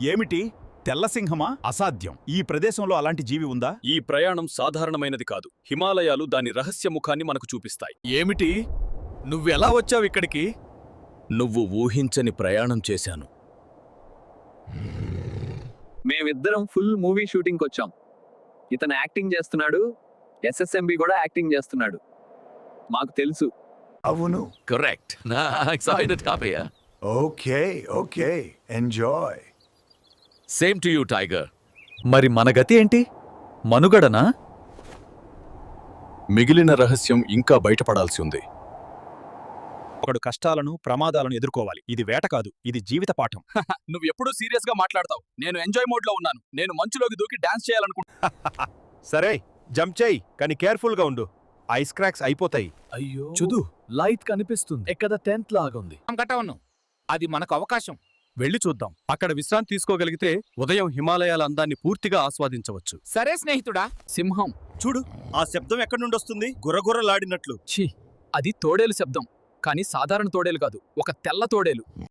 ఏమిటి? తెల్లసింహమా? అసాధ్యం. ఈ ప్రదేశంలో అలాంటి జీవి ఉందా? ఈ ప్రయాణం సాధారణమైనది కాదు. హిమాలయాలు దాని రహస్య ముఖాన్ని మనకు చూపిస్తాయి. ఏమిటి? నువ్వెలా వచ్చావు ఇక్కడికి? నువ్వు ఊహించని ప్రయాణం చేశాను. మేమిద్దరం ఫుల్ మూవీ షూటింగ్కి వచ్చాం. ఇతను యాక్టింగ్ చేస్తున్నాడు, ఎస్ఎస్ఎంబి కూడా యాక్టింగ్ చేస్తున్నాడు. మాకు తెలుసు. అవును. కరెక్ట్. నా ఎక్సైటెడ్ కాపయ్యా. Okay enjoy. Same to you tiger. మరి మన గతి ఏంటి? మనుగడనా? మిగిలిన రహస్యం ఇంకా బయటపడాల్సి ఉంది. ఒకడు కష్టాలను ప్రమాదాలను ఎదుర్కోవాలి. ఇది వేట కాదు, ఇది జీవిత పాఠం. నువ్వు ఎప్పుడూ సీరియస్ గా మాట్లాడతావు. నేను ఎంజాయ్ మోడ్ లో ఉన్నాను. నేను మంచులోకి దూకి డాన్స్ చేయాలనుకుంటున్నా. సరే, జంప్ చేయి, కానీ కేర్ఫుల్గా ఉండు. ఐస్ క్రాక్స్ అయిపోతాయి. అయ్యో చూడు, లైట్ కనిపిస్తుంది. ఎక్కడ టెంట్ లాగుంది. అది మనకు అవకాశం. వెళ్ళి చూద్దాం. అక్కడ విశ్రాంతి తీసుకోగలిగితే ఉదయం హిమాలయాల అందాన్ని పూర్తిగా ఆస్వాదించవచ్చు. సరే స్నేహితుడా. సింహం. చూడు, ఆ శబ్దం ఎక్కడి నుండి వస్తుంది? గుర్రగుర్రలాడినట్లు. ఛీ, అది తోడేలు శబ్దం. కానీ సాధారణ తోడేలు కాదు, ఒక తెల్ల తోడేలు.